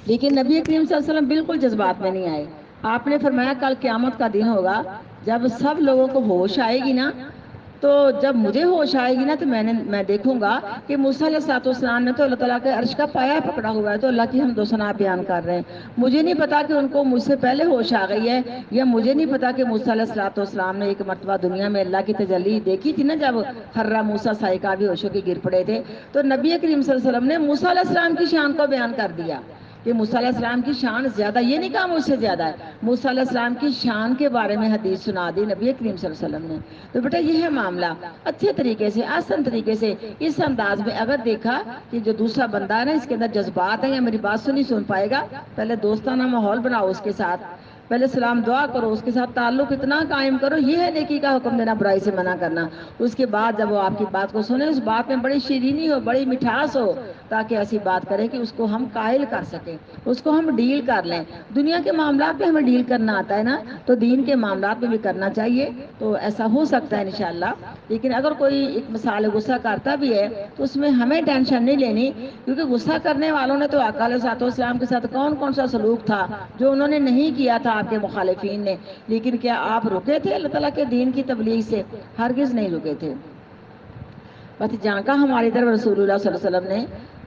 لیکن نبی کریم صلی اللہ علیہ وسلم بالکل جذبات میں نہیں آئے. آپ نے فرمایا کل قیامت کا دن ہوگا جب سب لوگوں کو ہوش آئے گی نا، تو جب مجھے ہوش آئے گی نا تو میں دیکھوں گا کہ موسیٰ علیہ الصلوۃ والسلام نے تو اللہ تعالیٰ کے عرش کا پایا پکڑا ہوا ہے، تو اللہ کی حمد و ثنا بیان کر رہے ہیں. مجھے نہیں پتا کہ ان کو مجھ سے پہلے ہوش آ گئی ہے، یا مجھے نہیں پتا کہ موسیٰ علیہ الصلوۃ والسلام نے ایک مرتبہ دنیا میں اللہ کی تجلی دیکھی تھی نا، جب خرہ موسیٰ صاعقہ بھی ہوش ہو کے گر پڑے تھے. تو نبی کریم صلی اللہ علیہ وسلم نے موسیٰ علیہ السلام کی شان کو بیان کر دیا کہ موسیٰ علیہ السلام کی شان زیادہ، یہ نہیں کہا مجھ سے زیادہ ہے. موسیٰ علیہ السلام کی شان کے بارے میں حدیث سنا دی نبی کریم صلی اللہ علیہ وسلم نے. تو بیٹا یہ ہے معاملہ. اچھے طریقے سے، آسان طریقے سے، اس انداز میں اگر دیکھا کہ جو دوسرا بندہ ہے نا اس کے اندر جذبات ہیں یا میری بات سن پائے گا، پہلے دوستانہ ماحول بناؤ اس کے ساتھ، پہلے سلام دعا کرو، اس کے ساتھ تعلق اتنا قائم کرو. یہ ہے نیکی کا حکم دینا، برائی سے منع کرنا. اس کے بعد جب وہ آپ کی بات کو سنے، اس بات میں بڑی شیرینی ہو، بڑی مٹھاس ہو، تاکہ ایسی بات کرے کہ اس کو ہم قائل کر سکیں، اس کو ہم ڈیل کر لیں. دنیا کے معاملات میں ہمیں ڈیل کرنا آتا ہے نا، تو دین کے معاملات میں بھی کرنا چاہیے. تو ایسا ہو سکتا ہے انشاءاللہ. لیکن اگر کوئی ایک مثال غصہ کرتا بھی ہے تو اس میں ہمیں ٹینشن نہیں لینی، کیونکہ غصہ کرنے والوں نے تو آقا علیہ الصلوۃ والسلام کے ساتھ کون سا سلوک تھا جو انہوں نے نہیں کیا تھا آپ کے مخالفین نے. لیکن کیا آپ رکے تھے اللہ تعالیٰ کے دین کی تبلیغ سے؟ ہرگز نہیں رکے تھے. بس جھانکا ہماری طرف رسول اللہ صلی اللہ علیہ وسلم نے،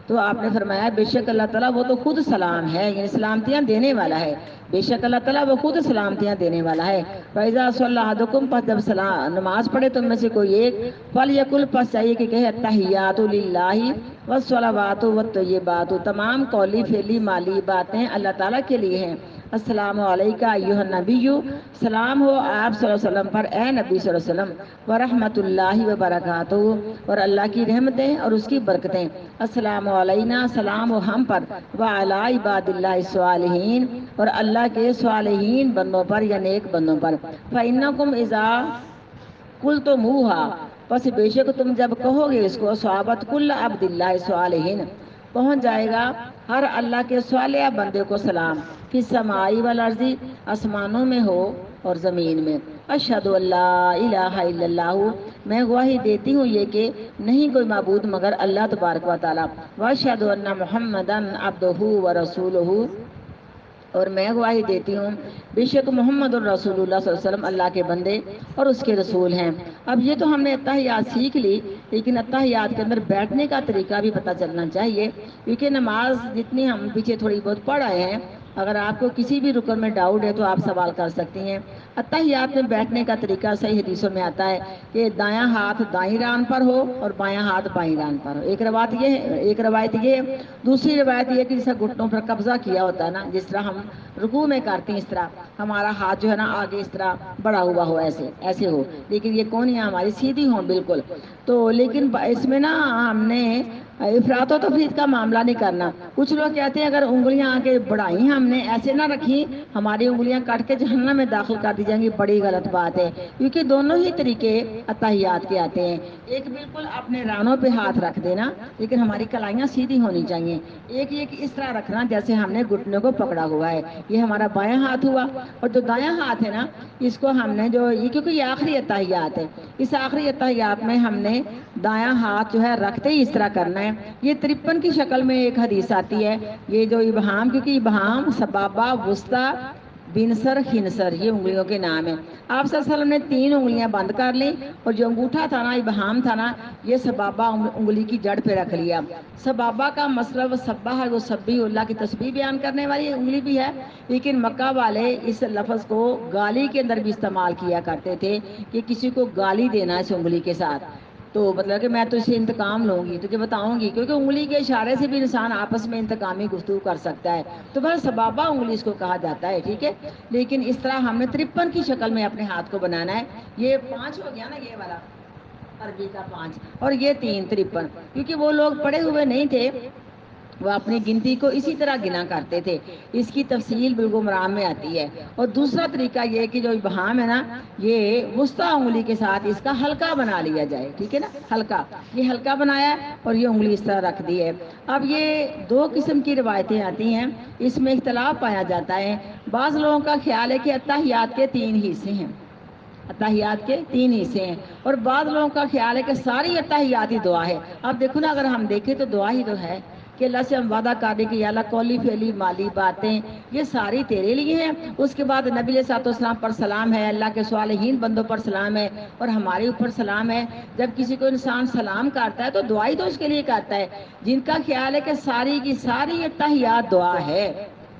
تو آپ نے فرمایا بے شک اللہ تعالیٰ وہ تو خود سلام ہے، یعنی سلامتیاں دینے والا ہے. بے شک اللہ تعالیٰ وہ خود سلامتیاں دینے والا ہے. فَإِذَا صَلَّى أَحَدُكُمْ، پس جب نماز پڑھے تم میں سے کوئی ایک، فَلْيَقُلْ، پس چاہیے کہ کہے التحیات للہ والصلوات والطیبات، تمام قولی فعلی مالی باتیں اللہ تعالیٰ کے لیے ہیں. السلام علیکہ ایھا النبی، سلام ہو آپ صلی اللہ علیہ وسلم پر اے نبی صلی اللہ علیہ وسلم. ورحمۃ اللہ وبرکاتہ، اور اللہ کی رحمتیں اور اس کی برکتیں. السلام علینا، سلام ہو ہم پر، وعلی عباد اللہ الصالحین، اور اللہ کے صالحین بندوں پر یا نیک بندوں پر. فإنکم اذا قلتموها، پس بے شک تم جب کہو گے اس کو، صحابت کل عبد اللہ صالحین، پہنچ جائے گا ہر اللہ کے صالح بندے کو سلام. فی السماء والارض، آسمانوں میں ہو اور زمین میں. اشہد ان لا الہ الا اللہ، میں گواہی دیتی ہوں یہ کہ نہیں کوئی معبود مگر اللہ تبارک و تعالی. واشہد ان محمدا عبدہ ورسولہ، اور میں گواہی دیتی ہوں بے شک محمد الرسول اللہ صلی اللہ علیہ وسلم اللہ کے بندے اور اس کے رسول ہیں. اب یہ تو ہم نے اتحیات سیکھ لی، لیکن اتحیات کے اندر بیٹھنے کا طریقہ بھی پتہ چلنا چاہیے، کیونکہ نماز جتنی ہم پیچھے تھوڑی بہت پڑھ آئے ہیں، اگر آپ کو کسی بھی رکن میں ڈاؤٹ ہے تو آپ سوال کر سکتی ہیں. اتحیات میں بیٹھنے کا طریقہ صحیح حدیثوں میں آتا ہے کہ دایاں ہاتھ دائیں ران پر ہو اور بایاں ہاتھ بائیں ران پر ہو. ایک روایت یہ ہے. دوسری روایت یہ ہے کہ جیسا گھٹنوں پر قبضہ کیا ہوتا ہے نا، جس طرح ہم رکوع میں کرتے ہیں اس طرح ہمارا ہاتھ جو ہے نا آگے اس طرح بڑا ہوا ہو، ایسے ہو، لیکن یہ کونیاں ہماری سیدھی ہوں بالکل. تو لیکن اس میں نا ہم نے افراط و تفریط کا معاملہ نہیں کرنا. کچھ لوگ کہتے ہیں اگر انگلیاں آگے بڑھائیں ہم نے ایسے نہ رکھی، ہماری انگلیاں کاٹ کے جہنم میں داخل کر دی جائیں گی. بڑی غلط بات ہے، کیونکہ دونوں ہی طریقے اتحیات کے آتے ہیں. ایک بالکل اپنے رانوں پہ ہاتھ رکھ دینا، لیکن ہماری کلائیاں سیدھی ہونی چاہیے. ایک اس طرح رکھنا جیسے ہم نے گھٹنوں کو پکڑا ہوا ہے، یہ ہمارا بایاں ہاتھ ہوا. اور جو دایاں ہاتھ ہے نا، اس کو ہم نے کیونکہ یہ آخری اتحیات ہے، اس آخری اتحیات میں ہم نے دایاں ہاتھ جو ہے رکھتے ہی اس طرح کرنا ہے. یہ 53 کی شکل میں ایک حدیث آتی ہے. یہ جو ابہام، کیونکہ ابہام، سبابہ، وسطیٰ، بنسر، خنسر، یہ انگلیوں کے نام ہیں. آپ صلی اللہ علیہ وسلم نے 3 انگلیاں بند کر لی، اور جو انگوٹھا تھا نا، ابہام تھا نا، یہ سبابہ انگلی کی جڑ پہ رکھ لیا. سبابہ کا مطلب سبہ ہے، وہ سبی اللہ کی تسبیح بیان کرنے والی انگلی بھی ہے. لیکن مکہ والے اس لفظ کو گالی کے اندر بھی استعمال کیا کرتے تھے کہ کسی کو گالی دینا اس انگلی کے ساتھ. تو مطلب کہ میں تو اسے انتقام لوں گی، تجھے بتاؤں گی، کیونکہ انگلی کے اشارے سے بھی انسان آپس میں انتقامی گفتگو کر سکتا ہے. تو بس سبابہ انگلی اس کو کہا جاتا ہے، ٹھیک ہے. لیکن اس طرح ہم نے 53 کی شکل میں اپنے ہاتھ کو بنانا ہے. یہ 5 ہو گیا نا، یہ والا عربی کا 5، اور یہ 3 53، کیونکہ وہ لوگ پڑے ہوئے نہیں تھے، وہ اپنی گنتی کو اسی طرح گنا کرتے تھے. اس کی تفصیل بلوغ المرام میں آتی ہے. اور دوسرا طریقہ یہ ہے کہ جو ابہام ہے نا، یہ وسطیٰ انگلی کے ساتھ اس کا حلقہ بنا لیا جائے، ٹھیک ہے نا، حلقہ. یہ حلقہ بنایا ہے اور یہ انگلی اس طرح رکھ دی ہے. اب یہ 2 قسم کی روایتیں آتی ہیں، اس میں اختلاف پایا جاتا ہے. بعض لوگوں کا خیال ہے کہ اتحیات کے 3 حصے ہیں، اتحیات کے 3 حصے ہیں، اور بعض لوگوں کا خیال ہے کہ ساری اتحیات ہی دعا ہے. اب دیکھو نا، اگر ہم دیکھیں تو دعا ہی تو ہے. کہ اللہ سے ہم وعدہ کر دیں کہ یا اللہ قولی فعلی مالی باتیں یہ ساری تیرے لیے ہیں. اس کے بعد نبی علیہ الصلوۃ والسلام پر سلام ہے, اللہ کے صالحین بندوں پر سلام ہے, اور ہمارے اوپر سلام ہے. جب کسی کو انسان سلام کرتا ہے تو دعائی تو اس کے لیے کرتا ہے. جن کا خیال ہے کہ ساری کی ساری یہ تحیات دعا ہے,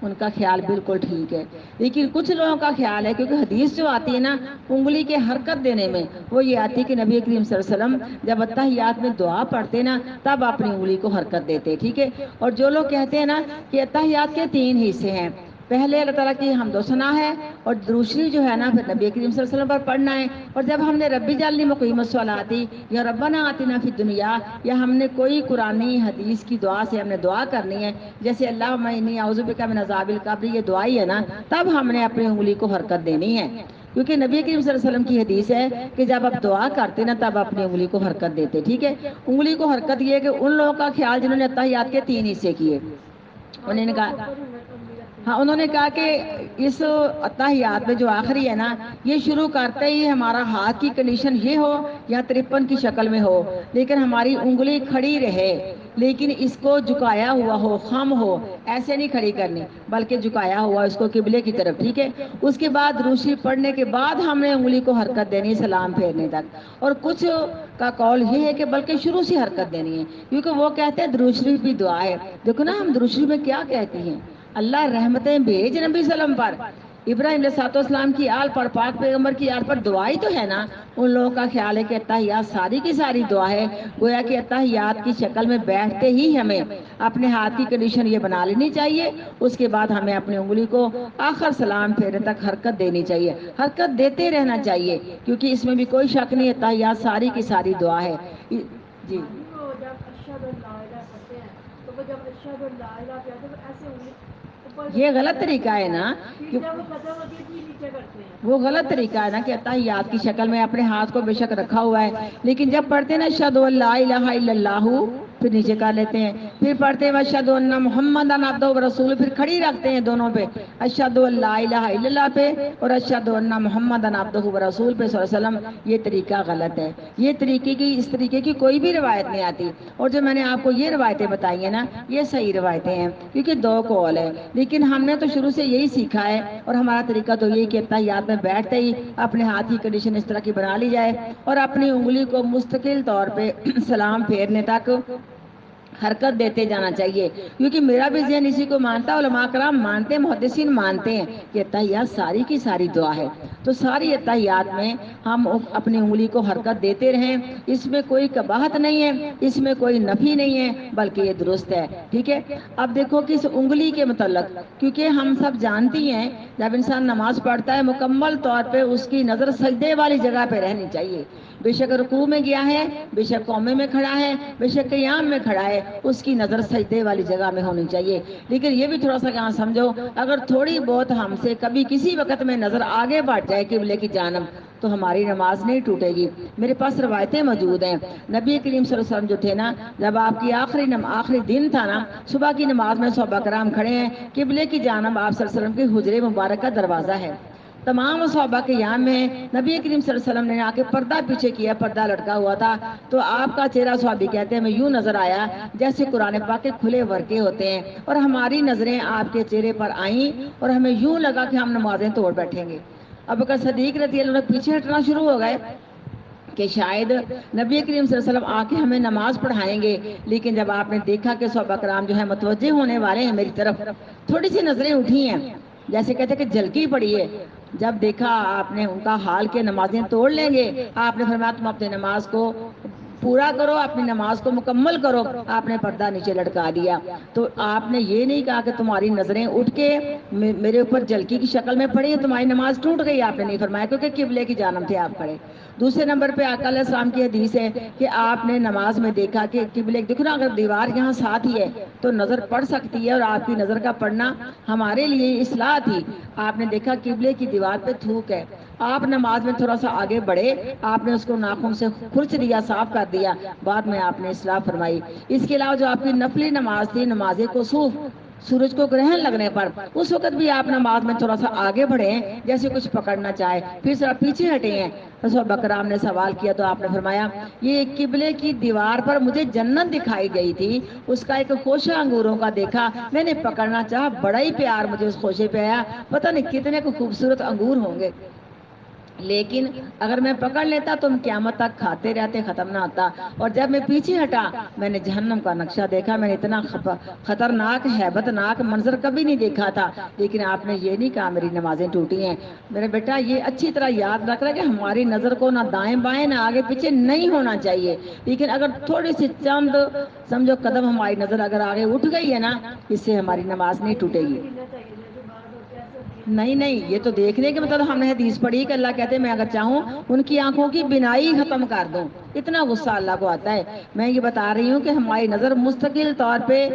ان کا خیال بالکل ٹھیک ہے. لیکن کچھ لوگوں کا خیال ہے, کیونکہ حدیث جو آتی ہے نا انگلی کے حرکت دینے میں, وہ یہ آتی ہے کہ نبی کریم صلی اللہ علیہ وسلم جب اتحیات میں دعا پڑھتے نا تب اپنی انگلی کو حرکت دیتے. ٹھیک ہے. اور جو لوگ کہتے ہیں نا کہ اتحیات کے 3 حصے ہیں, پہلے اللہ تعالیٰ کی حمد و ثنا ہے, اور دوسری جو ہے نا پھر نبی کریم صلی اللہ علیہ وسلم پر پڑھنا ہے. اور جب ہم نے ربی جعلنی مقیم الصلاۃ یا ربنا آتنا فی الدنیا, یا ہم نے کوئی قرآنی حدیث کی دعا سے ہم نے دعا کرنی ہے, جیسے اللہم انی اعوذ بک من عذاب القبر, یہ دعائی ہے نا, تب ہم نے اپنی انگلی کو حرکت دینی ہے. کیونکہ نبی کریم صلی اللہ علیہ وسلم کی حدیث ہے کہ جب آپ دعا کرتے نا تب اپنی انگلی کو حرکت دیتے. ٹھیک ہے. انگلی کو حرکت یہ ہے کہ ان لوگوں کا خیال جنہوں نے اتحیات کے 3 حصے کیے, انہوں نے کہا, ہاں انہوں نے کہا کہ اس اتحیات میں جو آخری ہے نا, یہ شروع کرتے ہی ہمارا ہاتھ کی کنڈیشن یہ ہو یا 53 کی شکل میں ہو, لیکن ہماری انگلی کھڑی رہے, لیکن اس کو جھکایا ہوا ہو, خم ہو, ایسے نہیں کھڑی کرنی بلکہ جھکایا ہوا اس کو قبلے کی طرف. ٹھیک ہے. اس کے بعد روشی پڑھنے کے بعد ہم نے انگلی کو حرکت دینی سلام پھیرنے تک. اور کچھ کا قول یہ ہے کہ بلکہ شروع سے حرکت دینی ہے, کیونکہ وہ کہتے ہیں درود شریف بھی دعا ہے. دیکھو نا ہم درود شریف میں کیا کہتے ہیں, اللہ رحمتیں بھیج نبی وسلم پر, ابراہیم علیہ السلام کی آل پر, پاک پیغمبر کی آل پر, دعائی تو ہے نا. ان لوگوں کا خیال ہے کہ اتحیات ساری کی ساری دعا ہے, گویا کہ اتحیات کی شکل میں بیٹھتے ہی ہمیں اپنے ہاتھ کی کنڈیشن یہ بنا لینی چاہیے. اس کے بعد ہمیں اپنی انگلی کو آخر سلام پھیرنے تک حرکت دینی چاہیے, حرکت دیتے رہنا چاہیے, کیونکہ اس میں بھی کوئی شک نہیں, اتحیات ساری کی ساری دعا ہے. جی یہ غلط طریقہ ہے نا, وہ غلط طریقہ ہے نا کہ اتحیات کی شکل میں اپنے ہاتھ کو بے شک رکھا ہوا ہے, لیکن جب پڑھتے ہیں نا اشہدو ان لا الہ الا اللہ, پھر نیچے کر لیتے ہیں, پھر پڑھتے ہیں اشہدو ان محمدن عبدہ ورسولہ, پھر کھڑی رکھتے ہیں دونوں پہ, اشہدو ان لا الہ الا اللہ پہ اور اشہدو ان محمدن عبدہ ورسولہ پہ صلی اللہ علیہ وسلم. یہ طریقہ غلط ہے. یہ اس طریقے کی کوئی بھی روایت نہیں آتی. اور جو میں نے آپ کو یہ روایتیں بتائی ہیں نا, یہ صحیح روایتیں ہیں, کیونکہ 2 قول ہے. لیکن ہم نے تو شروع سے یہی سیکھا ہے, اور ہمارا طریقہ تو یہی کہ اتحیات میں بیٹھتے ہی اپنے ہاتھ کی کنڈیشن اس طرح کی بنا لی جائے, اور اپنی انگلی کو مستقل طور پہ سلام پھیرنے تک حرکت دیتے جانا چاہیے. کیونکہ میرا بھی ذہن اسی کو مانتا ہے, علماء کرام مانتے ہیں, محدثین مانتے ہیں کہ اتحیات ساری کی ساری دعا ہے. تو ساری اتحیات میں ہم اپنی انگلی کو حرکت دیتے رہیں, اس میں کوئی قباحت نہیں ہے, اس میں کوئی نفی نہیں ہے, بلکہ یہ درست ہے. ٹھیک ہے. اب دیکھو کہ اس انگلی کے متعلق, کیونکہ ہم سب جانتی ہیں جب انسان نماز پڑھتا ہے مکمل طور پہ اس کی نظر سجدے والی جگہ پہ رہنی چاہیے. بے شک رکوع میں گیا ہے, بے شک قومے میں کھڑا ہے, بے شک قیام میں کھڑا ہے, اس کی نظر سجدے والی جگہ میں ہونی چاہیے. لیکن یہ بھی تھوڑا سا کہاں سمجھو, اگر تھوڑی بہت ہم سے کبھی کسی وقت میں نظر آگے بڑھ جائے قبلے کی جانب, تو ہماری نماز نہیں ٹوٹے گی. میرے پاس روایتیں موجود ہیں, نبی کریم صلی اللہ علیہ وسلم جو تھے نا, جب آپ کی آخری دن تھا نا, صبح کی نماز میں صحابہ کرام کھڑے ہیں, قبلے کی جانب آپ صلی اللہ علیہ وسلم کے حجرے مبارک کا دروازہ ہے. تمام صحابہ کے قیام میں نبی کریم صلی اللہ علیہ وسلم نے آ کے پردہ پیچھے کیا, پردہ لٹکا ہوا تھا, تو آپ کا چہرہ صحابی کہتے ہیں میں یوں نظر آیا جیسے قرآن پاک کے کھلے ورقے ہوتے ہیں, اور ہماری نظریں آپ کے چہرے پر آئیں, اور ہمیں یوں لگا کہ ہم نمازیں توڑ بیٹھیں گے. اب بکر صدیق رضی اللہ عنہ پیچھے ہٹنا شروع ہو گئے کہ شاید نبی کریم صلی اللہ علیہ وسلم آ کے ہمیں نماز پڑھائیں گے. لیکن جب آپ نے دیکھا کہ صحابہ کرام جو ہے متوجہ ہونے والے ہیں میری طرف, تھوڑی سی نظریں اٹھی ہیں, جیسے کہتے ہیں کہ جھلکی پڑی ہے. جب دیکھا آپ نے ان کا حال کہ نمازیں توڑ لیں گے, آپ نے فرمایا تم اپنی نماز کو پورا کرو, اپنی نماز کو مکمل کرو. آپ نے پردہ نیچے لٹکا دیا. تو آپ نے یہ نہیں کہا کہ تمہاری نظریں اٹھ کے میرے اوپر جھلکی کی شکل میں پڑی, تمہاری نماز ٹوٹ گئی, آپ نے نہیں فرمایا, کیونکہ قبلے کی جانب تھے آپ کھڑے. دوسرے نمبر پہ آقا علیہ السلام کی حدیث ہے کہ آپ نے نماز میں دیکھا کہ قبلے, دیکھو نا اگر دیوار یہاں ساتھ ہی ہے تو نظر پڑ سکتی ہے, اور آپ کی نظر کا پڑنا ہمارے لیے اصلاح تھی. آپ نے دیکھا قبلے کی دیوار پہ تھوک ہے, آپ نماز میں تھوڑا سا آگے بڑھے, آپ نے اس کو ناخن سے کھرچ دیا, صاف کر دیا, بعد میں آپ نے اصلاح فرمائی. اس کے علاوہ جو آپ کی نفلی نماز تھی, نماز کسوف, سورج کو گرہن لگنے پر اس وقت بھی آپ نماز میں تھوڑا سا آگے بڑھیں جیسے کچھ پکڑنا چاہے، پھر ذرا پیچھے ہٹے ہیں۔ رسول بکرام نے سوال کیا تو آپ نے فرمایا یہ قبلے کی دیوار پر مجھے جنت دکھائی گئی تھی، اس کا ایک خوشہ انگوروں کا دیکھا، میں نے پکڑنا چاہا، بڑا ہی پیار مجھے اس خوشے پہ آیا، پتہ نہیں کتنے کو خوبصورت انگور ہوں گے، لیکن اگر میں پکڑ لیتا تو قیامت تک کھاتے رہتے، ختم نہ ہوتا۔ اور جب میں پیچھے ہٹا میں نے جہنم کا نقشہ دیکھا، میں نے اتنا خطرناک ہیبت ناک منظر کبھی نہیں دیکھا تھا، لیکن آپ نے یہ نہیں کہا میری نمازیں ٹوٹی ہیں۔ میرے بیٹا یہ اچھی طرح یاد رکھ رہا ہے کہ ہماری نظر کو نہ دائیں بائیں نہ آگے پیچھے نہیں ہونا چاہیے، لیکن اگر تھوڑی سی چند سمجھو قدم ہماری نظر اگر آگے اٹھ گئی ہے نا، اس سے ہماری نماز نہیں ٹوٹے گی۔ نہیں یہ تو دیکھنے کے مطلب ہم نے حدیث پڑھی کہ اللہ کہتے ہیں میں اگر چاہوں ان کی آنکھوں کی بینائی ختم کر دوں، اتنا غصہ اللہ کو آتا ہے۔ میں یہ بتا رہی ہوں کہ ہماری نظر مستقل طور پہ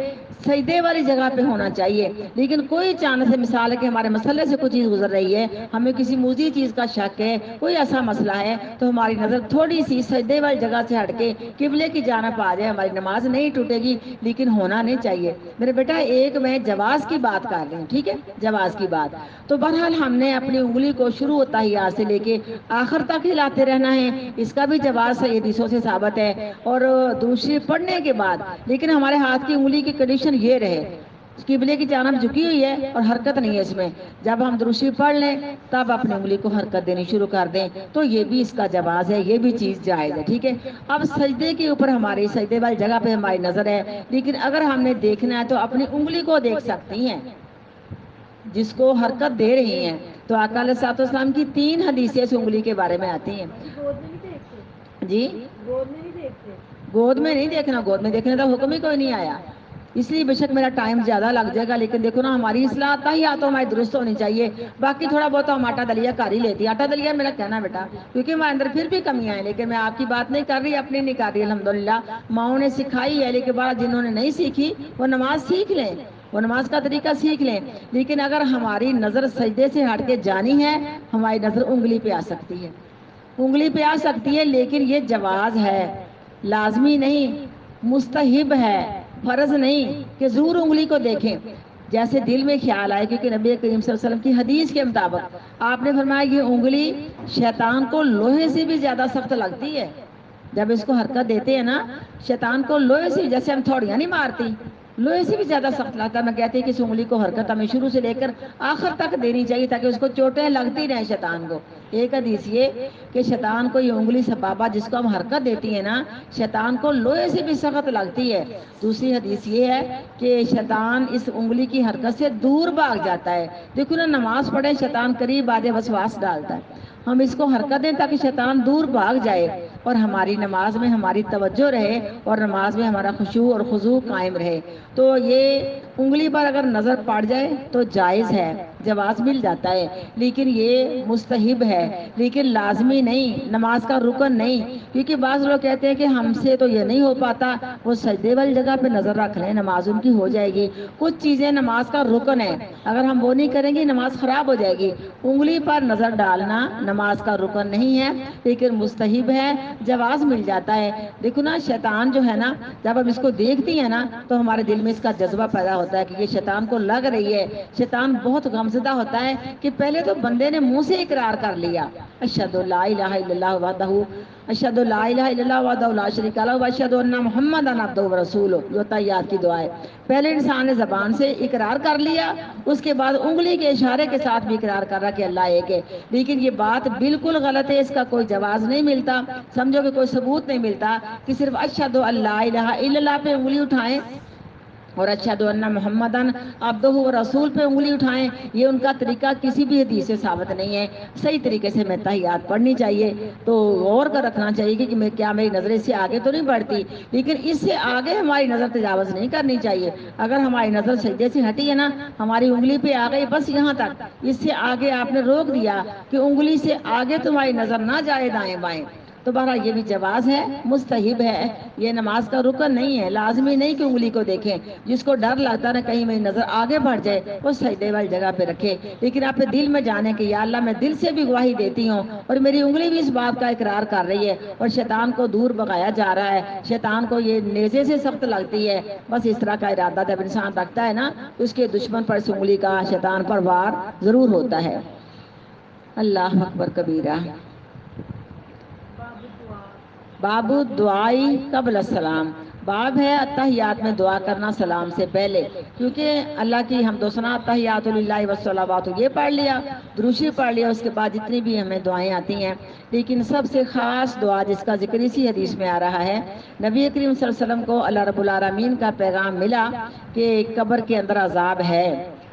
سجدے والی جگہ پہ ہونا چاہیے، لیکن کوئی چاند سے مثال ہے کہ ہمارے مسئلے سے کوئی چیز گزر رہی ہے، ہمیں کسی موذی چیز کا شک ہے، کوئی ایسا مسئلہ ہے تو ہماری نظر تھوڑی سی سجدے والی جگہ سے ہٹ کے قبلے کی جانب آ جائے، ہماری نماز نہیں ٹوٹے گی، لیکن ہونا نہیں چاہیے۔ میرے بیٹا ایک میں جواز کی بات کر رہی ہوں، ٹھیک ہے، جواز کی بات۔ تو بہرحال ہم نے اپنی انگلی کو شروع ہوتا ہی سے لے کے آخر تک ہلاتے رہنا ہے، اس کا بھی جواز صحیح حدیثوں سے ثابت ہے۔ اور دوسری پڑھنے کے بعد لیکن ہمارے ہاتھ کی انگلی کی کنڈیشن یہ رہے قبلے کی جانب جھکی ہوئی ہے اور حرکت نہیں ہے اس میں، جب ہم درود شریف پڑھ لیں تب اپنی انگلی کو حرکت دینی شروع کر دیں، تو یہ بھی اس کا جواز ہے، یہ بھی چیز جائز ہے، ٹھیک ہے۔ اب سجدے کے اوپر ہماری سجدے والی جگہ پہ ہماری نظر ہے، لیکن اگر ہم نے دیکھنا ہے تو اپنی انگلی کو دیکھ سکتی ہیں جس کو حرکت دے رہی ہیں۔ تو آقا علیہ الصلوۃ والسلام کی 3 حدیثیں اس انگلی کے بارے میں آتی ہیں۔ جی گود میں نہیں دیکھنا، گود میں دیکھنے کا حکم ہی کوئی نہیں آیا، اس لیے بے شک میرا ٹائم زیادہ لگ جائے گا، لیکن دیکھو نا ہماری اصلاح تحیات ہماری درست ہونی چاہیے، باقی تھوڑا بہت ہم آٹا دلیا کر ہی لیتی، آٹا دلیا میرا کہنا بیٹا، کیونکہ ہمارے اندر پھر بھی کمیاں ہیں، لیکن میں آپ کی بات نہیں کر رہی، اپنی نہیں کر رہی، الحمدللہ ماؤں نے سکھائی ہے، لیکن بعد جنہوں نے نہیں سیکھی وہ نماز سیکھ لیں، وہ نماز کا طریقہ سیکھ لیں، لیکن اگر ہماری نظر سجدے سے ہٹ کے جانی ہے ہماری نظر انگلی پہ آ سکتی ہے، انگلی پہ آ سکتی ہے، لیکن یہ جواز ہے، لازمی نہیں، مستحب ہے، فرض نہیں کہ ضرور انگلی کو دیکھیں، جیسے دل میں خیال آئے، کیونکہ نبی کریم صلی اللہ علیہ وسلم کی حدیث کے مطابق آپ نے فرمایا یہ انگلی شیطان کو لوہے سے بھی زیادہ سخت لگتی ہے، جب اس کو حرکت دیتے ہیں نا شیطان کو لوہے سے، جیسے ہم تھوڑیاں نہیں مارتی، لوہے سے بھی زیادہ سخت لگتا ہے۔ میں کہتی ہوں کہ اس انگلی کو حرکت ہمیں شروع سے لے کر آخر تک دینی چاہیے تاکہ اس کو چوٹیں لگتی رہیں شیطان کو۔ ایک حدیث یہ کہ شیطان کو یہ انگلی سبابہ جس کو ہم حرکت دیتی ہیں نا شیطان کو لوہے سے بھی سخت لگتی ہے۔ دوسری حدیث یہ ہے کہ شیطان اس انگلی کی حرکت سے دور بھاگ جاتا ہے۔ دیکھو نا نماز پڑھیں شیطان قریب آ جائے وسواس ڈالتا ہے، ہم اس کو حرکت دیں تاکہ شیطان دور بھاگ جائے اور ہماری نماز میں ہماری توجہ رہے اور نماز میں ہمارا خشوع اور خضوع قائم رہے۔ تو یہ انگلی پر اگر نظر پڑ جائے تو جائز ہے، جواز مل جاتا ہے، لیکن یہ مستحب ہے، لیکن لازمی نہیں، نماز کا رکن نہیں، کیونکہ بعض لوگ کہتے ہیں کہ ہم سے تو یہ نہیں ہو پاتا، وہ سجدے والی جگہ پہ نظر رکھ لیں نماز ان کی ہو جائے گی۔ کچھ چیزیں نماز کا رکن ہے، اگر ہم وہ نہیں کریں گے نماز خراب ہو جائے گی۔ انگلی پر نظر ڈالنا نماز کا رکن نہیں ہے، لیکن مستحب ہے، جواز مل جاتا ہے۔ دیکھو نا شیطان جو ہے نا جب ہم اس کو دیکھتی ہیں نا تو ہمارے دل میں اس کا جذبہ پیدا ہوتا ہے کہ یہ شیطان کو لگ رہی ہے۔ شیطان بہت غمزدہ ہوتا ہے کہ پہلے تو بندے نے منہ سے اقرار کر لیا اشہد لا الہ الا اللہ وحدہ اشہد لا الہ الا اللہ وحدہ لا شریک لہ واشہد ان محمدا عبدہ ورسولہ، یہ تحیات کی دعا ہے۔ پہلے انسان نے زبان سے اقرار کر لیا، اس کے بعد انگلی کے اشارے کے ساتھ بھی اقرار کر رہا کہ اللہ ایک ہے، لیکن یہ بات بالکل غلط ہے، اس کا کوئی جواز نہیں ملتا، سمجھو کہ کوئی ثبوت نہیں ملتا کہ صرف اشہد ان لا الہ الا اللہ پہ انگلی اٹھائیں اور اشہد ان محمدن عبدہ و رسول پہ انگلی اٹھائیں، یہ ان کا طریقہ کسی بھی حدیث سے ثابت نہیں ہے۔ صحیح طریقے سے میں تحیات پڑھنی چاہیے، تو غور کر رکھنا چاہیے کہ کیا میری نظر اس سے آگے تو نہیں بڑھتی، لیکن اس سے آگے ہماری نظر تجاوز نہیں کرنی چاہیے۔ اگر ہماری نظر سجدے سے ہٹی ہے نا ہماری انگلی پہ آ گئی بس یہاں تک، اس سے آگے آپ نے روک دیا کہ انگلی سے آگے تمہاری نظر نہ جائے دائیں بائیں، تو بہرحال یہ بھی جواز ہے، مستحب ہے، یہ نماز کا رکن نہیں ہے، لازمی نہیں کہ انگلی کو دیکھیں۔ جس کو ڈر لگتا ہے کہیں میری نظر آگے بڑھ جائے وہ سجدے والی جگہ پہ رکھے، لیکن آپ دل میں جانے کہ یا اللہ میں دل سے بھی گواہی دیتی ہوں اور میری انگلی بھی اس بات کا اقرار کر رہی ہے اور شیطان کو دور بھگایا جا رہا ہے، شیطان کو یہ نیزے سے سخت لگتی ہے، بس اس طرح کا ارادہ جب انسان رکھتا ہے نا تو اس کے دشمن پر اس انگلی کا شیطان پر وار ضرور ہوتا ہے۔ اللہ اکبر کبیرہ۔ باب دعائی قبل السلام، باب ہے اتحیات میں دعا کرنا سلام سے پہلے، کیونکہ اللہ کی حمد و ثنا اتحیات للہ والصلوات یہ پڑھ لیا، دروشی پڑھ لیا، اس کے بعد جتنی بھی ہمیں دعائیں آتی ہیں، لیکن سب سے خاص دعا جس کا ذکر اسی حدیث میں آ رہا ہے، نبی کریم صلی اللہ علیہ وسلم کو اللہ رب العالمین کا پیغام ملا کہ قبر کے اندر عذاب ہے،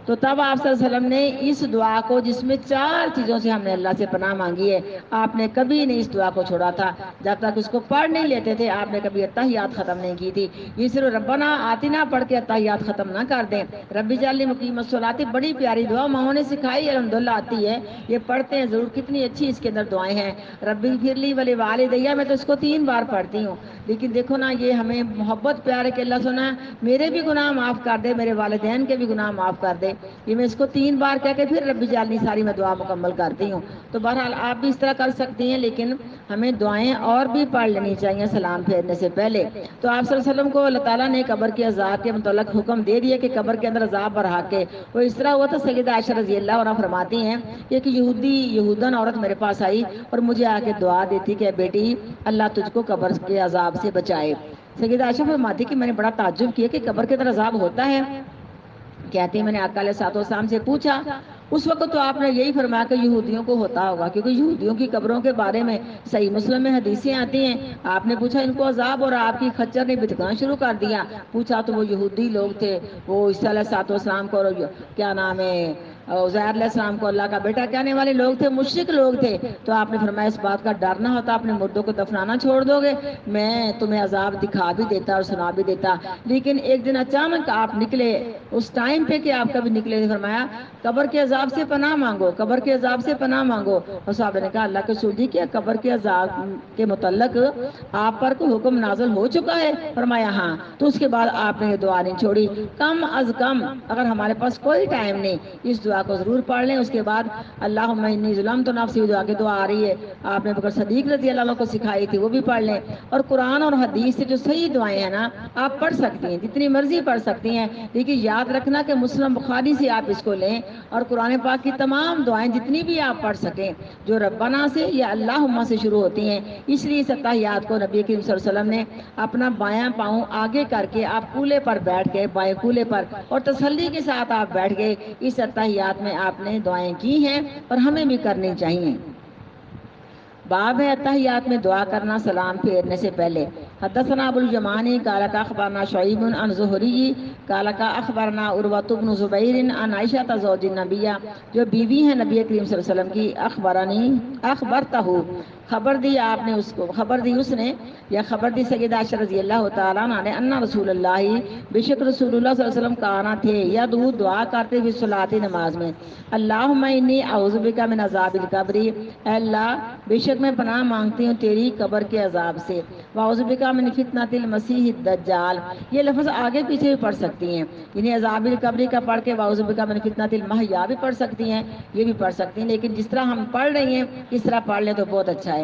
تو تب آپ صلی اللہ علیہ وسلم نے اس دعا کو، جس میں 4 چیزوں سے ہم نے اللہ سے پناہ مانگی ہے، آپ نے کبھی نہیں اس دعا کو چھوڑا تھا، جب تک اس کو پڑھ نہیں لیتے تھے آپ نے کبھی اتحیات ختم نہیں کی تھی۔ یہ صرف ربنا آتنا پڑھ کے اتحیات ختم نہ کر دیں، ربی جعلنی مقیم الصلاۃ بڑی پیاری دعا ماؤں نے سکھائی، الحمدللہ آتی ہے، یہ پڑھتے ہیں ضرور، کتنی اچھی اس کے اندر دعائیں ہیں۔ ربی اغفر لی ولوالدیہ میں تو اس کو 3 بار پڑھتی ہوں، لیکن دیکھو نا یہ ہمیں محبت پیارے کہ اللہ سنا میرے بھی گناہ معاف کر دے، میرے والدین کے بھی گناہ معاف کر دے، یہ میں اس کو 3 بار کہہ کے پھر ربی جعلنی ساری میں دعا مکمل کرتی ہوں۔ تو بہرحال آپ بھی اس طرح کر سکتی ہیں، لیکن ہمیں دعائیں اور بھی پڑھ لینی چاہیے سلام پھیرنے سے پہلے۔ تو آپ صلی اللہ علیہ وسلم کو اللہ تعالیٰ نے قبر کے عذاب کے متعلق حکم دے دیا کہ قبر کے اندر عذاب بڑھا کے، وہ اس طرح ہوا تھا، سیدہ عائشہ رضی اللہ عنہا فرماتی ہیں کہ ایک یہودن عورت میرے پاس آئی اور مجھے آ کے دعا دیتی کہ بیٹی اللہ تجھ کو قبر کے عذاب سے بچائے۔ سیدہ عائشہ فرماتی کہ میں نے بڑا تعجب کیا کہ قبر کے اندر عذاب ہوتا ہے، کہتی میں نے آقا علیہ الصلوۃ والسلام سے پوچھا، اس وقت تو آپ نے یہی فرمایا کہ یہودیوں کو ہوتا ہوگا، کیونکہ یہودیوں کی قبروں کے بارے میں صحیح مسلم میں حدیثیں آتی ہیں۔ آپ نے پوچھا ان کو عذاب اور آپ کی خچر نے بتکنا شروع کر دیا، پوچھا تو وہ یہودی لوگ تھے، وہ عیسیٰ علیہ السلام کو کیا نام ہے عزیر علیہ السلام کو اللہ کا بیٹا کہنے والے لوگ تھے، مشرک لوگ تھے۔ تو آپ نے فرمایا اس بات کا ڈر نہ ہوتا اپنے مردوں کو دفنانا چھوڑ دو گے، میں تمہیں عذاب دکھا بھی دیتا اور سنا بھی دیتا، لیکن ایک دن اچانک آپ نکلے، اس ٹائم پہ کہ آپ کبھی نکلے، فرمایا قبر کے عذاب سے پناہ مانگو، قبر کے عذاب سے پناہ مانگو۔ اور صحابہ نے کہا اللہ کے رسول جی کیا قبر کے عذاب کے متعلق آپ پر کوئی حکم نازل ہو چکا ہے؟ فرمایا ہاں۔ تو اس کے بعد آپ نے یہ دعا نہیں چھوڑی، کم از کم اگر ہمارے پاس کوئی ٹائم نہیں اس دعا کو ضرور پڑھ لیں۔ اس کے بعد اللہم انی ظلمت نفسی دعا کی دعا آ رہی ہے، آپ نے بکر صدیق رضی اللہ عنہ کو سکھائی تھی، وہ بھی پڑھ لیں۔ اور قرآن اور حدیث سے جو صحیح دعائیں ہیں نا آپ پڑھ سکتی ہیں، جتنی مرضی پڑھ سکتی ہیں، لیکن یاد رکھنا کہ مسلم بخاری سے آپ اس کو لیں اور قرآن پاک کی تمام دعائیں جتنی بھی آپ پڑھ سکیں جو ربنا سے یا اللہم سے شروع ہوتی ہیں، اس لیے اس اتحیات کو نبی کریم صلی اللہ علیہ وسلم نے اپنا بایاں پاؤں آگے کر کے آپ کولے پر بیٹھ گئے، بائیں کولے پر، اور تسلی کے ساتھ آپ بیٹھ گئے، اس اتحیات میں آپ نے دعائیں کی ہیں اور ہمیں بھی کرنی چاہیے۔ باب ہے اتحیات میں دعا کرنا سلام پھیرنے سے پہلے۔ حدثنا ابو الیمانی قال اخبرنا شعیب عن زہری قال اخبرنا عروۃ بن زبیر عن عائشہ زوج النبی، جو بیوی ہیں نبی کریم صلی اللہ علیہ وسلم کی، اخبرتہ خبر دی آپ نے، اس کو خبر دی اس نے، یا خبر دی سیدہ عائشہ رضی اللہ تعالیٰ عنہ نے، ان رسول اللہ بے شک رسول اللہ صلی اللہ علیہ وسلم کانا تھے یا دعا کرتے ہوئے صلاۃ نماز میں، اللہم انی اعوذ بک من عذاب القبر، اے اللہ بے شک میں پناہ مانگتی ہوں تیری قبر کے عذاب سے، واعوذ بک من فتنۃ المسیح الدجال، یہ لفظ آگے پیچھے بھی پڑھ سکتی ہیں، یعنی عذاب القبر کا پڑھ کے واعوذ بک من فتنۃ المحیا بھی پڑھ سکتی ہیں، یہ بھی پڑھ سکتی ہیں، لیکن جس طرح ہم پڑھ رہی ہیں اس طرح پڑھ لیں تو بہت اچھا ہے۔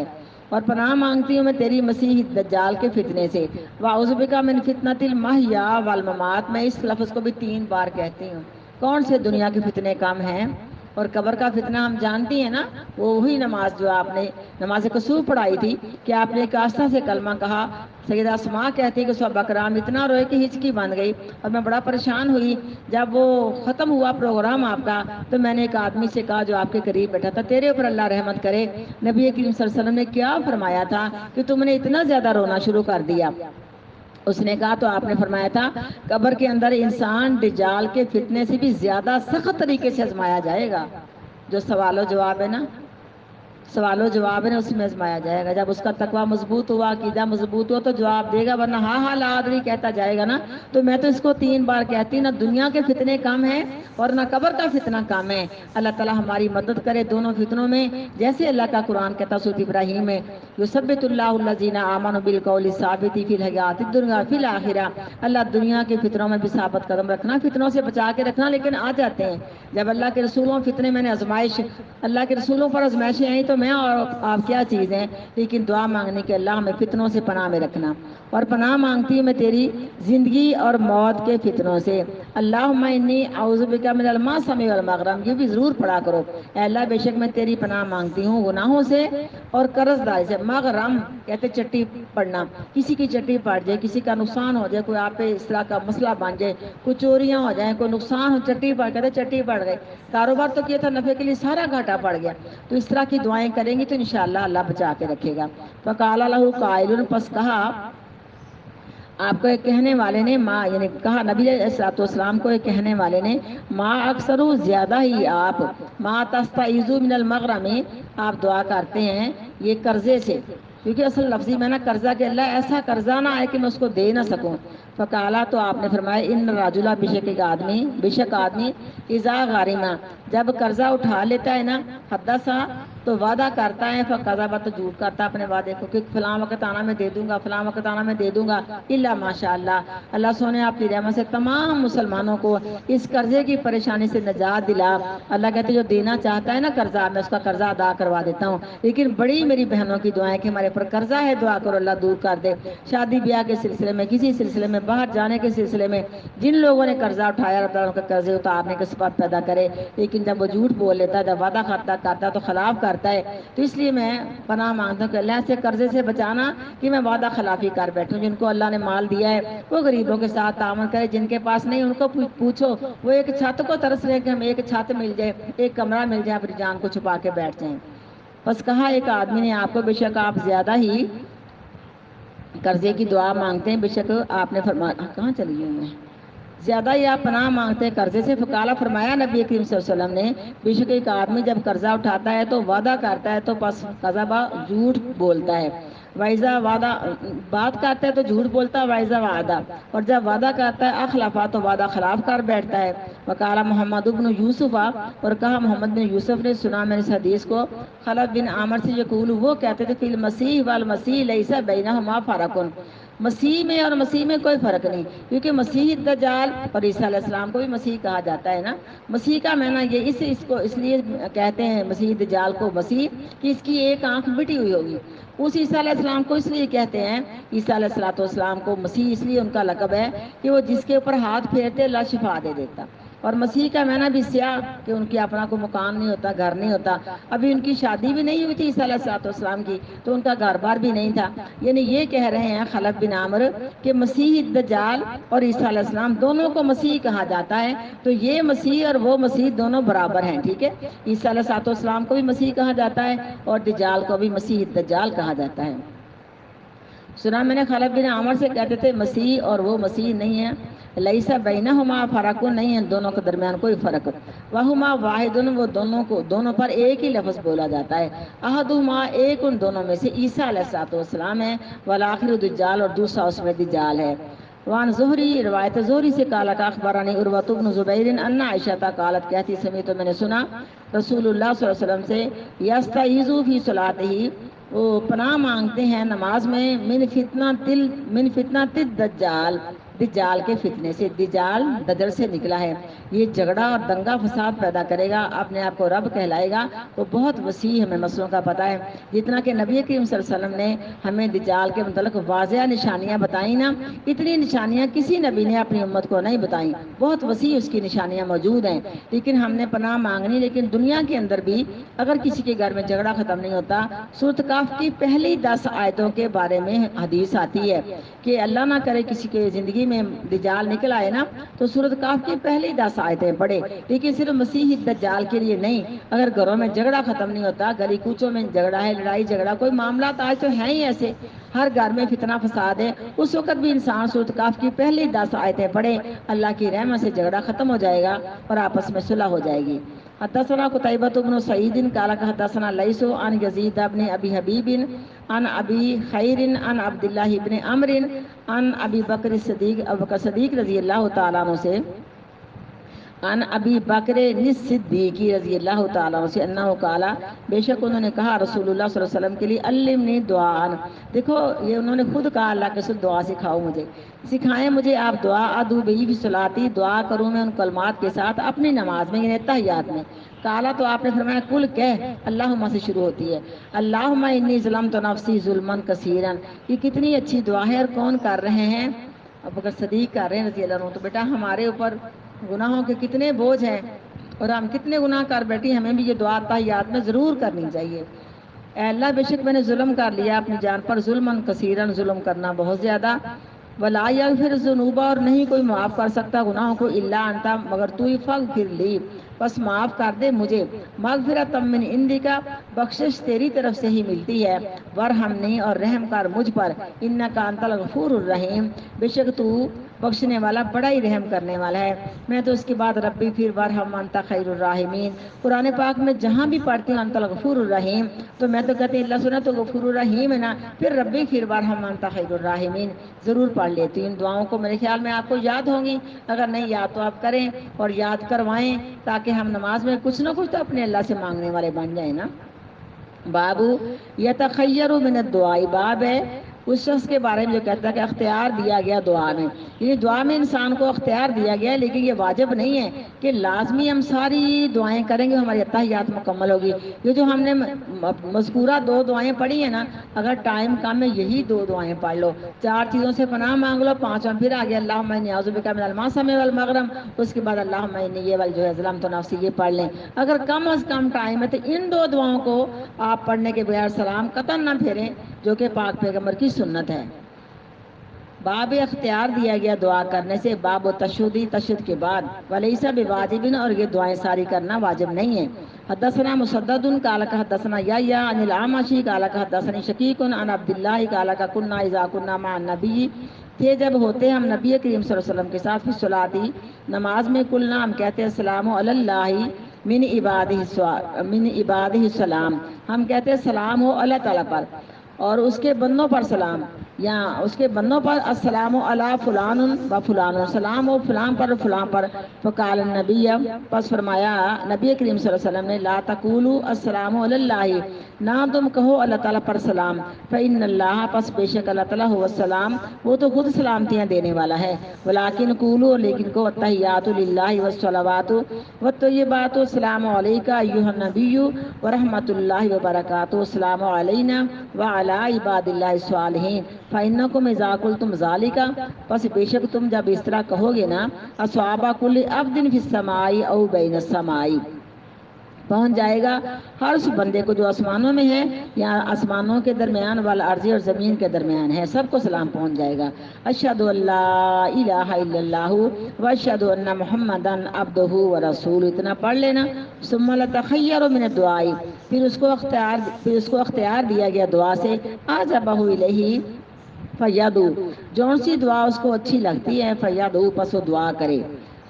اور پناہ مانگتی ہوں میں تیری مسیح دجال کے فتنے سے، واعوذ بک من فتنۃ المحیا والممات، میں اس لفظ کو بھی 3 بار کہتی ہوں۔ کون سے دنیا کے فتنے کم ہیں؟ اور قبر کا فتنہ ہم جانتی ہیں نا، وہی نماز جو آپ نے نماز کسوف پڑھائی تھی کہ آپ نے ایک آستہ سے کلمہ کہا، سیدہ اسماء کہتی ہے کہ صحابہ کرام اتنا روئے کہ ہچکی بن گئی اور میں بڑا پریشان ہوئی۔ جب وہ ختم ہوا پروگرام آپ کا تو میں نے ایک آدمی سے کہا جو آپ کے قریب بیٹھا تھا، تیرے اوپر اللہ رحمت کرے، نبی کریم صلی اللہ علیہ وسلم نے کیا فرمایا تھا کہ تم نے اتنا زیادہ رونا شروع کر دیا؟ اس نے کہا تو آپ نے فرمایا تھا قبر کے اندر انسان دجال کے فتنے سے بھی زیادہ سخت طریقے سے آزمایا جائے گا۔ جو سوال و جواب ہے نا، سوال و جواب ہے اس میں آزمایا جائے گا. جب اس کا تقوی مضبوط ہوا، عقیدہ مضبوط ہوا تو جواب دے گا، ورنہ ہاں ہاں لا ادری کہتا جائے گا نا. تو میں تو اس کو 3 بار کہتی نہ دنیا کے فتنے کم ہیں اور نہ قبر کا فتنہ کم ہے. اللہ تعالیٰ ہماری مدد کرے دونوں فتنوں میں. جیسے اللہ کا قرآن کہتا سورۃ ابراہیم میں یثبت اللہ الذین آمنوا بالقول الثابت فی الحیات الدنیا فی الآخرہ. اللہ دنیا کے فتنوں میں بھی ثابت قدم رکھنا، فتنوں سے بچا کے رکھنا. لیکن آ جاتے ہیں جب اللہ کے رسولوں فتنے میں نے آزمائش، اللہ کے رسولوں پر آزمائشیں آئیں تو میں اور آپ کیا چیز ہیں. لیکن دعا مانگنے کے اللہ ہمیں فتنوں سے پناہ میں رکھنا. اور پناہ مانگتی ہوں میں تیری زندگی اور موت کے فتنوں سے. اللہم انی اعوذ بک من المأثم والمغرم. یہ بھی ضرور پڑھا کرو. اے اللہ بے شک میں تیری پناہ مانگتی ہوں گناہوں سے اور قرض داری سے. مغرم کہتے چٹی پڑنا، کسی کی چٹی پڑ جائے، کسی کا نقصان ہو جائے، کوئی آپ پہ اس طرح کا مسئلہ بن جائے، کوئی چوریاں ہو جائیں، کوئی نقصان ہو، چٹی پڑ کہتے چٹی پڑ گئے. کاروبار تو کیا تھا نفع کے لیے، سارا گھاٹا پڑ گیا. تو اس طرح کی دعائیں کریں گی تو انشاءاللہ اللہ بچا کے رکھے گا. فقال لہ قائل، پس کہا آپ کو ایک کہنے والے نے، ماں یعنی کہا نبی علیہ الصلوۃ والسلام کو ایک کہنے والے نے، ماں اکثر زیادہ ہی آپ، ماں تستعیذ من المغرم، آپ دعا کرتے ہیں یہ قرضے سے. کیونکہ اصل لفظی میں نا قرضہ کہ اللہ ایسا قرضہ نہ آئے کہ میں اس کو دے نہ سکوں. فقالا تو آپ نے فرمایا ان راجلہ بے شک آدمی اذا غارما جب قرضہ اٹھا لیتا ہے نا، حدثا تو وعدہ کرتا ہے، فقذب تو جھوٹ کرتا اپنے وعدے کو کہ فلاں وقت آنا میں دے دوں گا، فلاں وقت آنا میں دے دوں گا. الا ماشاء اللہ، اللہ سونے آپ کی رحمت سے تمام مسلمانوں کو اس قرضے کی پریشانی سے نجات دلا. اللہ کہتے جو دینا چاہتا ہے نا قرضہ، میں اس کا قرضہ ادا کروا دیتا ہوں. لیکن بڑی میری بہنوں کی دعائیں کہ ہمارے پر قرضہ ہے، دعا کرو اللہ دور کر دے. شادی بیاہ کے سلسلے میں، کسی سلسلے میں، باہر جانے کے سلسلے میں جن لوگوں نے قرضہ اٹھایا اللہ تعالیٰ ان کا قرضے اتارنے کے سبب پیدا کرے. لیکن جب وہ جھوٹ بول لیتا ہے، جب وعدہ کرتا ہے تو خلاف کرتا ہے. تو اس لیے میں پناہ مانگتا ہوں کہ اللہ سے قرضے سے بچانا کہ میں وعدہ خلافی کر بیٹھوں. جن کو اللہ نے مال دیا ہے وہ غریبوں کے ساتھ تعاون کرے، جن کے پاس نہیں ان کو پوچھو. وہ ایک چھت کو ترس رہے کہ ہمیں ایک چھت مل جائے، ایک کمرہ مل جائے، اپنی جان کو چھپا کے بیٹھ جائیں. بس کہا ایک آدمی نے آپ کو بے شک آپ زیادہ ہی قرضے کی دعا مانگتے ہیں، بے شک آپ نے فرمایا کہاں چلی ہوں میں، زیادہ ہی آپ پناہ مانگتے ہیں قرضے سے. فقالا فرمایا نبی کریم صلی اللہ علیہ وسلم نے، بے شک ایک آدمی جب قرضہ اٹھاتا ہے تو وعدہ کرتا ہے تو پس قذبا جھوٹ بولتا ہے. وائزہ وعدہ بات کرتا ہے تو جھوٹ بولتا ہے، وائزہ وعدہ، اور جب وعدہ کرتا ہے اخلافا تو وعدہ خلاف کر بیٹھتا ہے. وقال محمد بن یوسف، اور کہا محمد بن یوسف نے، سنا میں نے اس حدیث کو، خلف بن عامر سے یقول، وہ کہتے تھے فی المسیح والمسیح لیس بینہما فرق، مسیح میں اور مسیح میں کوئی فرق نہیں. کیونکہ مسیح دجال اور عیسیٰ علیہ السلام کو بھی مسیح کہا جاتا ہے نا. مسیح کا معنی یہ اس لیے کہتے ہیں مسیح دجال کو مسیح کہ اس کی ایک آنکھ مٹی ہوئی ہوگی. اس عیسیٰ علیہ السلام کو اس لیے کہتے ہیں عیسیٰ علیہ السلام کو مسیح، اس لیے ان کا لقب ہے کہ وہ جس کے اوپر ہاتھ پھیرتے اللہ شفا دے دیتا. اور مسیح کا معنی بھی سیاہ کہ ان کی اپنا کوئی مکان نہیں ہوتا، گھر نہیں ہوتا. ابھی ان کی شادی بھی نہیں ہوئی تھی عیسیٰ علیہ السلام کی، تو ان کا گھر بار بھی نہیں تھا. یعنی یہ کہہ رہے ہیں خلف بن عامر کہ مسیح دجال اور عیسیٰ علیہ السلام دونوں کو مسیح کہا جاتا ہے. تو یہ مسیح اور وہ مسیح دونوں برابر ہیں. ٹھیک ہے، عیسیٰ علیہ السلام کو بھی مسیح کہا جاتا ہے اور دجال کو بھی مسیح دجال کہا جاتا ہے. سنا میں نے خلف بن عامر سے کہتے تھے مسیح اور وہ مسیح نہیں ہے. لیسا بینہما فرق، نہیں ہے دونوں کے درمیان کوئی فرق. وہما واحد، وہ دونوں پر ایک ہی لفظ بولا جاتا ہے. احدہما، ایک ان دونوں میں سے عیسیٰ علیہ السلام ہے، والآخر دجال، اور دوسرا اس میں دجال ہے. وان زہری، روایت زہری سے قالت اخبرانی عروۃ بن زبیر ان عائشہ قالت، کہتی سمیت تو میں نے سنا رسول اللہ صلی اللہ علیہ وسلم سے، یستعیذ فی صلاتہ، وہ پناہ مانگتے ہیں نماز میں، من فتنۃ الدجال، دجال کے فتنے سے. دجال دجل سے نکلا ہے. یہ جھگڑا اور دنگا فساد پیدا کرے گا، اپنے آپ کو رب کہلائے گا. وہ بہت وسیع ہمیں مسئلوں کا پتہ ہے. جتنا کہ نبی کریم صلی اللہ علیہ وسلم نے ہمیں دجال کے متعلق واضح نشانیاں بتائیں نا، اتنی نشانیاں کسی نبی نے اپنی امت کو نہیں بتائیں. بہت وسیع اس کی نشانیاں موجود ہیں. لیکن ہم نے پناہ مانگنی. لیکن دنیا کے اندر بھی اگر کسی کے گھر میں جھگڑا ختم نہیں ہوتا، سورۃ کہف کی پہلی 10 آیتوں کے بارے میں حدیث آتی ہے کہ اللہ نہ کرے کسی کے زندگی میں دجال نکل آئے نا، تو سورۃ کہف کی پہلی 10 آیتیں پڑھے. لیکن صرف مسیح دجال کے لیے نہیں. اگر گھروں میں جھگڑا ختم نہیں ہوتا، گلی کوچوں میں جھگڑا ہے، لڑائی جھگڑا، کوئی معاملات آج تو ہیں ہی ایسے، ہر گھر میں فتنہ فساد ہے، اس وقت بھی انسان سورۃ کہف کی پہلی 10 آیتیں پڑھے، اللہ کی رحمت سے جھگڑا ختم ہو جائے گا اور آپس میں صلح ہو جائے گی. حدثنا قتيبة بن سعيد قال حدثنا ليس عن يزيد بن أبي حبيب عن أبي خير عن عبد الله بن عمرو عن أبي بكر الصديق ابو بکر صدیق رضی اللہ تعالیٰ عنہ سے عن ابی بکر صدیقی رضی اللہ تعالیٰ عنہ سے انہو قالا بے شک انہوں نے کہا رسول اللہ صلی اللہ علیہ وسلم کے لیے علمنی دعا. دیکھو یہ انہوں نے خود کہا اللہ کے رسول دعا سکھاؤ مجھے، سکھائیں مجھے آپ دعا. ادعو بہی فی صلاتی، دعا کروں میں ان کلمات کے ساتھ اپنی نماز میں یعنی تحیات میں. کالا تو آپ نے فرمایا کل کہہ اللہم سے شروع ہوتی ہے. اللہم انی ظلمت نفسی ظلما کثیرا. یہ کتنی اچھی دعا ہے اور کون کر رہے ہیں؟ ابو بکر صدیق کر رہے ہیں رضی اللہ عنہ. تو بیٹا ہمارے اوپر گناہوں کے کتنے بوجھ ہیں اور ہم کتنے گناہ کر بیٹھے، ہمیں بھی یہ دعا تحیات میں ضرور کرنی چاہیے. اے اللہ بے شک میں نے ظلم کر لیا اپنی جان پر، ظلما کثیرا، ظلم کرنا بہت زیادہ. ولا یغفر الذنوب، اور نہیں کوئی معاف کر سکتا گناہوں کو، الا انت، مگر تو ہی. فاغفر لی، بس معاف کر دے مجھے. مغفرۃ من عندک، بخشش تیری طرف سے ہی ملتی ہے. ورحمنی، اور رحم کر مجھ پر. انک انت الغفور الرحیم، بے شک تو بخشنے والا بڑا ہی رحم کرنے والا ہے. میں تو اس کے بعد ربی پھر ورحم انت خیر الراحمین قرآن پاک میں جہاں بھی پڑھتی ہوں انت الغفور الرحیم، تو میں تو کہتی ہوں اللہ سنا تو غفور الرحیم ہے نا، پھر ربی پھر ورحم انت خیر الراحمین ضرور پڑھ لیتی ہوں. ان دعاؤں کو میرے خیال میں آپ کو یاد ہوں گی، اگر نہیں یاد تو آپ کریں اور یاد کروائیں تاکہ ہم نماز میں کچھ نہ کچھ تو اپنے اللہ سے مانگنے والے بن جائیں نا. بابو یتخیر من الدعاء، باب ہے اس شخص کے بارے میں جو کہتا ہے کہ اختیار دیا گیا دعا میں. یعنی دعا میں انسان کو اختیار دیا گیا، لیکن یہ واجب نہیں ہے کہ لازمی ہم ساری دعائیں کریں گے ہماری اتحیات مکمل ہوگی. یہ جو ہم نے مذکورہ 2 دعائیں پڑھی ہیں نا، اگر ٹائم کم ہے یہی 2 دعائیں پڑھ لو. 4 چیزوں سے پناہ مانگ لو، 5واں پھر آگے اللہم انی اعوذ بک من المعصم والمغرم، اس کے بعد اللہم انی یہ جو ہے ظلمت نفسی یہ پڑھ لیں. اگر کم از کم ٹائم ہے تو ان 2 دعاؤں کو آپ پڑھنے کے بغیر سلام قطعاً نہ پھیریں، جو کہ پاک پیغمبر کی سنت ہے. باب اختیار دیا گیا دعا کرنے سے. باب و تشہدی، تشہد کے بعد. ولیسا بواجب، اور یہ دعائیں ساری کرنا واجب نہیں ہے. حدثنا مسدد قال حدثنا یحییٰ عن الاعمش قال حدثني شقیق عن عبد الله قال كنا اذا كنا مع النبي، تھے جب ہوتے ہم نبی کریم صلی اللہ علیہ وسلم کے ساتھ فی الصلاۃ، نماز میں، قلنا ہم کہتے ہیں السلام علی اللہ من عبادہ السلام، ہم کہتے ہیں سلام ہو اللہ تعالیٰ پر اور اس کے بندوں پر سلام، یا اس کے بندوں پر السلام علی فلان و فلان، سلام ہو فلان پر فلان پر. فقال النبی، پس فرمایا نبی کریم صلی اللہ علیہ وسلم نے لا تقولوا السلام علی اللہ، نہ تم کہو اللہ تعالیٰ پر سلام. فإن اللہ، پس بے شک اللہ تعالیٰ هو السلام، وہ تو خود سلامتیاں دینے والا ہے. ولکن قولوا، لیکن کو التحیات للہ والصلوات والطیبات السلام علیک ایھا النبی ورحمۃ اللہ وبرکاتہ السلام علینا وعلی عباد اللہ الصالحین. فإنکم اذا قلتم ذلک، پس بے شک تم جب اس طرح کہو گے نا، اصاب کل عبد فی السماء او بین السماء، پہنچ جائے گا ہر اس بندے کو جو آسمانوں میں ہے یا آسمانوں کے درمیان والارض، اور زمین کے درمیان ہے، سب کو سلام پہنچ جائے گا. اشہد ان لا الہ الا اللہ واشہد ان محمدا عبدہ ورسولہ، اتنا پڑھ لینا. ثم لتخیر من الدعاء، پھر اس کو اختیار دیا گیا دعا سے. اعجبہ الیہ فیدعو، جون سی دعا اس کو اچھی لگتی ہے فیدعو، پس وہ دعا کرے.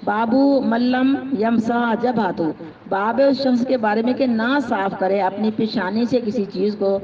بابو ملم یمسح جبہتہ، باب اس شخص کے بارے میں کہ نہ صاف کرے اپنی پیشانی سے کسی چیز کو،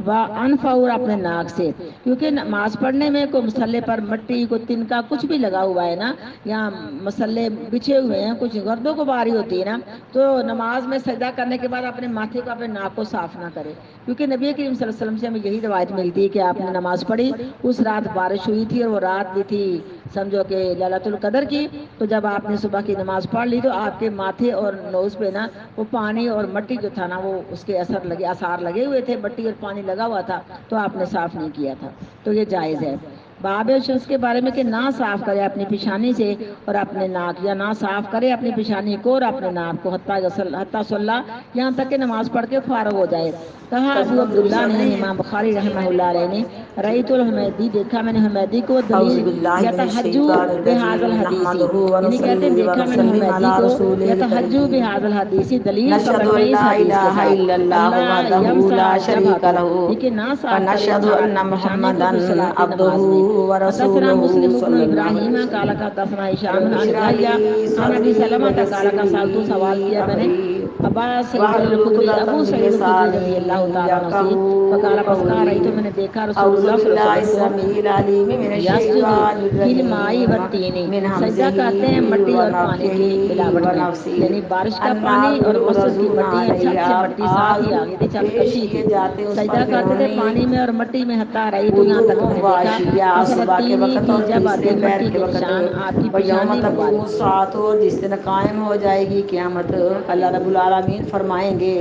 وانف، اور اپنے ناک سے. کیونکہ نماز پڑھنے میں کوئی مسلے پر مٹی کو تنکا کچھ بھی لگا ہوا ہے نا، یا مسلے بچھے ہوئے ہیں، کچھ گردوں کو باری ہوتی ہے نا، تو نماز میں سجدہ کرنے کے بعد اپنے ماتھے کو اپنے ناک کو صاف نہ کرے. کیونکہ نبی کریم صلی اللہ علیہ وسلم سے ہمیں یہی روایت ملتی ہے کہ آپ نے نماز پڑھی، اس رات بارش ہوئی تھی اور وہ رات بھی تھی سمجھو کہ لیلۃ القدر کی، تو جب آپ نے صبح کی نماز پڑھ لی تو آپ کے ماتھے اور نوز پہ نا وہ پانی اور مٹی جو تھا نا، وہ اس کے اثار لگے ہوئے تھے، مٹی اور پانی لگا ہوا تھا، تو آپ نے صاف نہیں کیا تھا، تو یہ جائز ہے. باب شخص کے بارے میں کہ نہ صاف کرے اپنی پیشانی سے اور اپنے ناک، یا نہ صاف کرے اپنی پیشانی کو اور اپنے ناک کو حتیٰ صلی، یہاں تک کہ نماز پڑھ کے فارغ ہو جائے. کہا ابو عبداللہ نے، امام بخاری رحمہ اللہ علیہ نے، رأیت الحمیدی، دیکھا میں نے حمیدی کو، اعوذ دلیل باللہ من یتحجو الشیطان بہذا الرجیم الحدیث، نحمدہ یعنی کہتے ہیں ونصلی دیکھا میں نے ونسلم حمیدی علی کو رسول یتحجو الکریم. بہذا الحدیث، دلیل نشہد پکڑتے ان ہیں اس لا حدیث کے الہ ساتھ. الا اللہ اللہ وحدہ لا یمسح شریک جبہتہ، لہ یہ کہ نہ صاف کرے اس ونشہد کا ان پیشانی کو محمدا فی الصلاۃ، عبدہ نماز میں. حدثنا ورسولہ مسلم بن صلی اللہ علیہ ابراہیم قال وسلم. حدثنا ہشام رب عن اشرح یحییٰ لی عن ابی صدری سلمہ قال ویسر سألت، لی سوال کیا میں نے امری ابا سعید الخدری ابو سعید الخدری رضی اللہ تعالیٰ عنہ سے فقال بس کہا رہی تو میں نے دیکھا رسول اللہ صلی اللہ علیہ وسلم کو یسجد فی الماء والطین، سجدہ کرتے ہیں مٹی اور پانی کی ملاوٹ میں، یعنی بارش کا پانی اور مسجد کی مٹی، چھت سے مٹی صاف ہی آ گئی تھی، چھت کچی تھی، سجدہ کرتے تھے پانی میں اور مٹی میں، حتیٰ رہی تو یہاں تک میں نے دیکھا فسرتینی کی جب آتے مٹی کے نشان آپ کی پیشانی مبارک میں۔ ساتھ ہو جس دن قائم ہو جائے گی قیامت، اللہ رب العالمین فرمائیں گے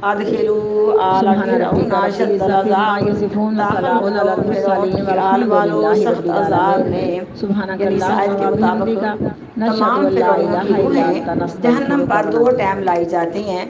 ادخلوا آل سبحان فرعون ربک رب اشد العزت عما العذاب، یصفون داخل وسلام علی کرو فرعون المرسلین کے آل والحمد والو للہ رب سخت عذاب العالمین۔ میں۔ سبحانک یعنی اس اللہم آیت کے مطابق وبحمدک نشہد تمام ان لا فرعونوں الہ کی الا روحیں انت جہنم نستغفرک پر دو ونتوب ٹائم لائی جاتی ہیں،